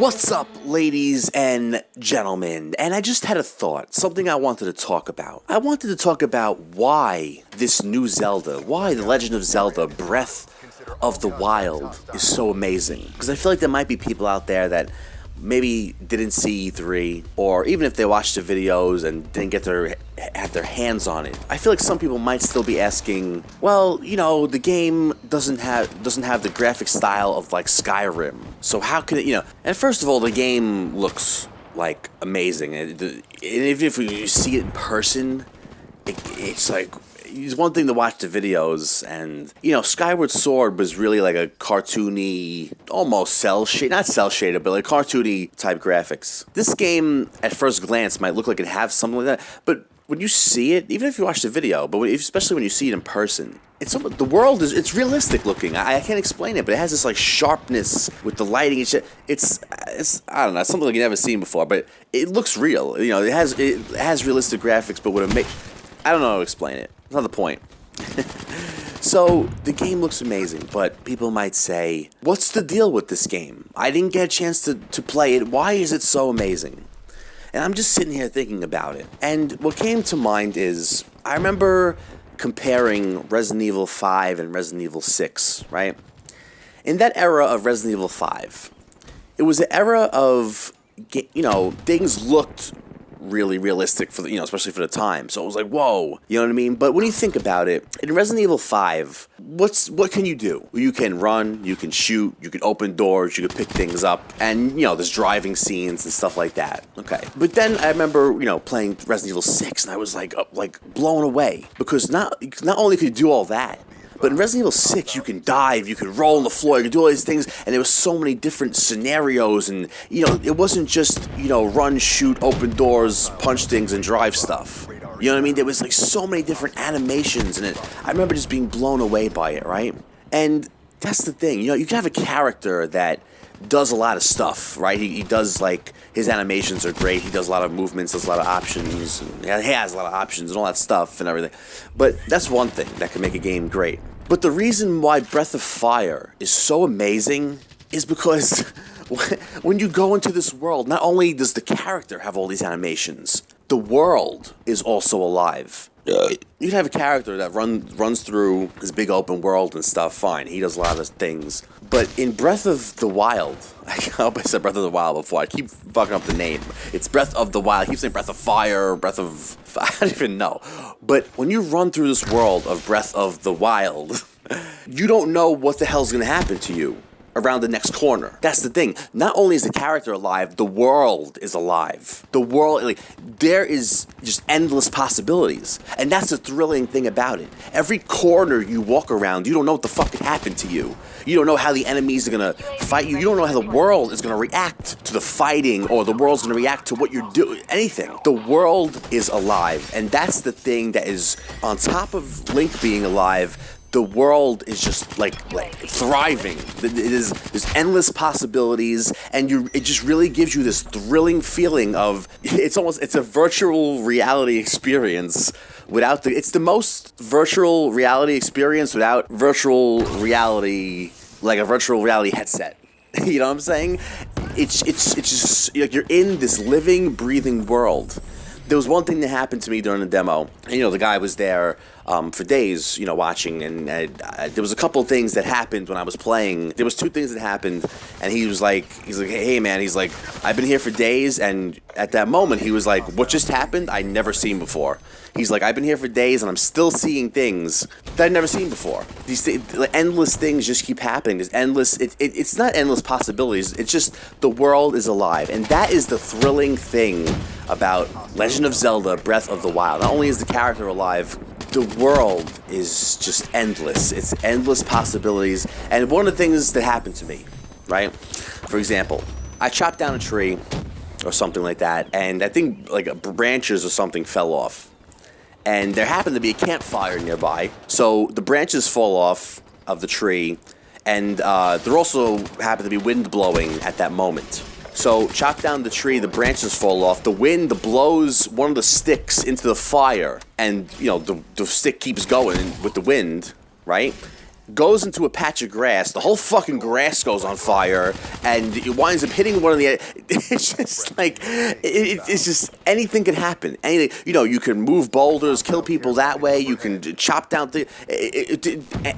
What's up, ladies and gentlemen? And I just had a thought, something I wanted to talk about. I wanted to talk about why this new Zelda, why The Legend of Zelda Breath of the Wild is so amazing. Because I feel like there might be people out there that maybe didn't see E3, or even if they watched the videos and didn't get have their hands on it. I feel like some people might still be asking, well, you know, the game doesn't have the graphic style of like Skyrim, so how can it, you know? And first of all, the game looks like amazing, and even if you see it in person, it's like. It's one thing to watch the videos, and, you know, Skyward Sword was really like a cartoony, almost cel-shaded, not cel-shaded, but like cartoony type graphics. This game, at first glance, might look like it has something like that, but when you see it, even if you watch the video, but especially when you see it in person, the world it's realistic looking. I can't explain it, but it has this like sharpness with the lighting and shit. It's I don't know, it's something like you've never seen before, but it looks real. You know, it has realistic graphics, but with I don't know how to explain it. That's not the point. So, the game looks amazing, but people might say, what's the deal with this game? I didn't get a chance to play it. Why is it so amazing? And I'm just sitting here thinking about it. And what came to mind is, I remember comparing Resident Evil 5 and Resident Evil 6, right? In that era of Resident Evil 5, it was an era of, you know, things looked really realistic for the, you know, especially for the time. So it was like, whoa, you know what I mean? But when you think about it, in Resident Evil 5, what can you do? You can run, you can shoot, you can open doors, you can pick things up, and, you know, there's driving scenes and stuff like that. Okay. But then I remember, you know, playing Resident Evil 6, and I was like blown away, because not only could you do all that, but in Resident Evil 6, you can dive, you can roll on the floor, you can do all these things, and there was so many different scenarios, and, you know, it wasn't just, you know, run, shoot, open doors, punch things, and drive stuff. You know what I mean? There was, like, so many different animations, and I remember just being blown away by it, right? And that's the thing, you know, you can have a character that does a lot of stuff, right? He does, like, his animations are great, he does a lot of movements, does a lot of options, and he has a lot of options and all that stuff and everything. But that's one thing that can make a game great. But the reason why Breath of Fire is so amazing is because when you go into this world, not only does the character have all these animations, the world is also alive. You have a character that runs through this big open world and stuff, fine, he does a lot of things. But in Breath of the Wild, I hope I said Breath of the Wild before, I keep fucking up the name. It's Breath of the Wild, I keep saying Breath of Fire, I don't even know. But when you run through this world of Breath of the Wild, you don't know what the hell's gonna happen to you around the next corner. That's the thing. Not only is the character alive, the world is alive. The world, like, there is just endless possibilities. And that's the thrilling thing about it. Every corner you walk around, you don't know what the fuck could happen to you. You don't know how the enemies are gonna fight you. You don't know how the world is gonna react to the fighting, or the world's gonna react to what you're doing. Anything. The world is alive. And that's the thing that is, on top of Link being alive, the world is just like thriving. There's endless possibilities, and it just really gives you this thrilling feeling of it's a virtual reality experience without it's the most virtual reality experience without virtual reality, like a virtual reality headset. You know what I'm saying? It's just like you're in this living, breathing world. There was one thing that happened to me during the demo, and, you know, the guy was there for days, you know, watching, and there was a couple of things that happened when I was playing. There was two things that happened, and he's like, hey man, he's like, I've been here for days, and at that moment he was like, what just happened? I'd never seen before. He's like, I've been here for days, and I'm still seeing things that I'd never seen before. These endless things just keep happening. There's endless. It's not endless possibilities. It's just the world is alive, and that is the thrilling thing about Legend of Zelda: Breath of the Wild. Not only is the character alive, the world is just endless. It's endless possibilities. And one of the things that happened to me, right? For example, I chopped down a tree or something like that, and I think like branches or something fell off. And there happened to be a campfire nearby, so the branches fall off of the tree, and there also happened to be wind blowing at that moment. So chop down the tree, the branches fall off, the wind blows one of the sticks into the fire, and, you know, the stick keeps going with the wind, right? goes into a patch of grass, the whole fucking grass goes on fire, and it winds up hitting one of the... It's just like... It's just... Anything can happen. Anything. You know, you can move boulders, kill people that way, you can chop down...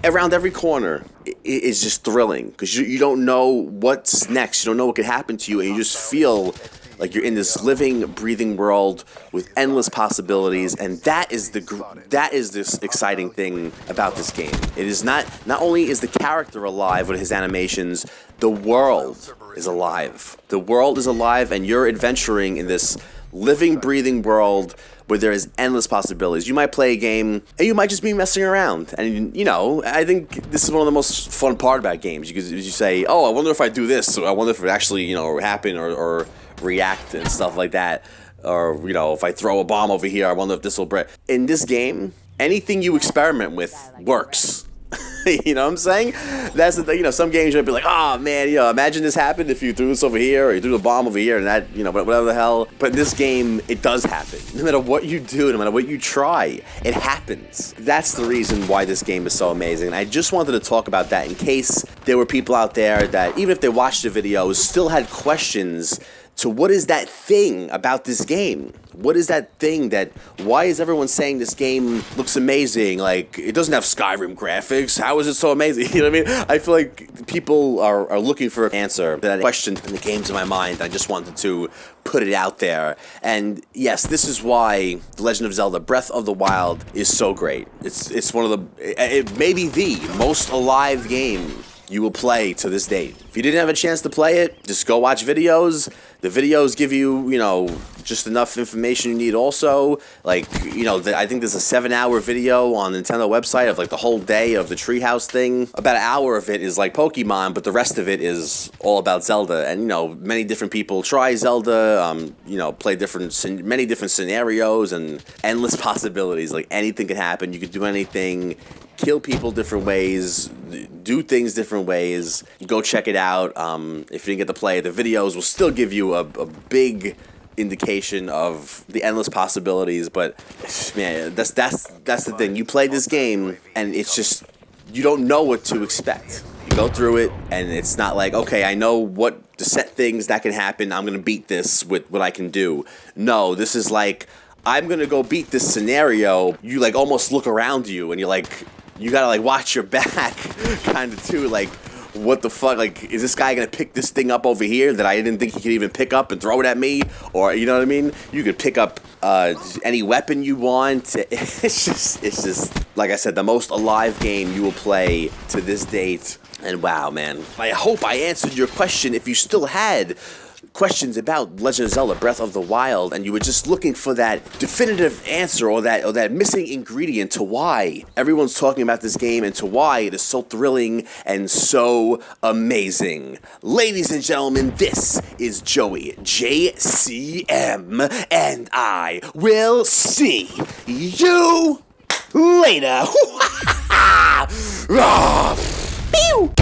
around every corner. It's just thrilling, because you don't know what's next. You don't know what could happen to you, and you just feel... like you're in this living, breathing world with endless possibilities, and that is this exciting thing about this game. It is not only is the character alive with his animations, the world is alive. The world is alive, and you're adventuring in this living, breathing world where there is endless possibilities. You might play a game, and you might just be messing around. And, you know, I think this is one of the most fun part about games. You say, oh, I wonder if I do this. I wonder if it actually, you know, happen or react and stuff like that. Or, you know, if I throw a bomb over here, I wonder if this will break. In this game, anything you experiment with works. You know what I'm saying? That's the thing. You know, some games you'll be like, oh man, you know, imagine this happened if you threw this over here or you threw a bomb over here and that, you know, whatever the hell. But in this game, it does happen. No matter what you do, no matter what you try, it happens. That's the reason why this game is so amazing. And I just wanted to talk about that in case there were people out there that, even if they watched the videos, still had questions to what is that thing about this game? What is that thing that, why is everyone saying this game looks amazing? Like, it doesn't have Skyrim graphics. How is it so amazing? You know what I mean? I feel like people are looking for an answer to that question in the games in my mind. I just wanted to put it out there. And yes, this is why The Legend of Zelda Breath of the Wild is so great. It's one of the, it may be the most alive game you will play to this date. If you didn't have a chance to play it, just go watch videos. The videos give you, you know, just enough information you need also. Like, you know, I think there's a 7-hour video on the Nintendo website of like the whole day of the treehouse thing. About an hour of it is like Pokemon, but the rest of it is all about Zelda. And, you know, many different people try Zelda, you know, play many different scenarios and endless possibilities. Like, anything can happen. You could do anything. Kill people different ways, do things different ways. Go check it out. If you didn't get to play it, the videos will still give you a big indication of the endless possibilities. But man, that's the thing. You play this game, and it's just, you don't know what to expect. You go through it, and it's not like, okay, I know what the set things that can happen. I'm gonna beat this with what I can do. No, this is like, I'm gonna go beat this scenario. You like almost look around you, and you're like, you gotta like watch your back kind of too, like, what the fuck, like, is this guy gonna pick this thing up over here that I didn't think he could even pick up and throw it at me? Or, you know what I mean? You could pick up any weapon you want. It's just, like I said, the most alive game you will play to this date. And wow, man, I hope I answered your question. If you still had questions about Legend of Zelda Breath of the Wild and you were just looking for that definitive answer or that missing ingredient to why everyone's talking about this game and to why it is so thrilling and so amazing. Ladies and gentlemen, this is Joey JCM, and I will see you later. Pew!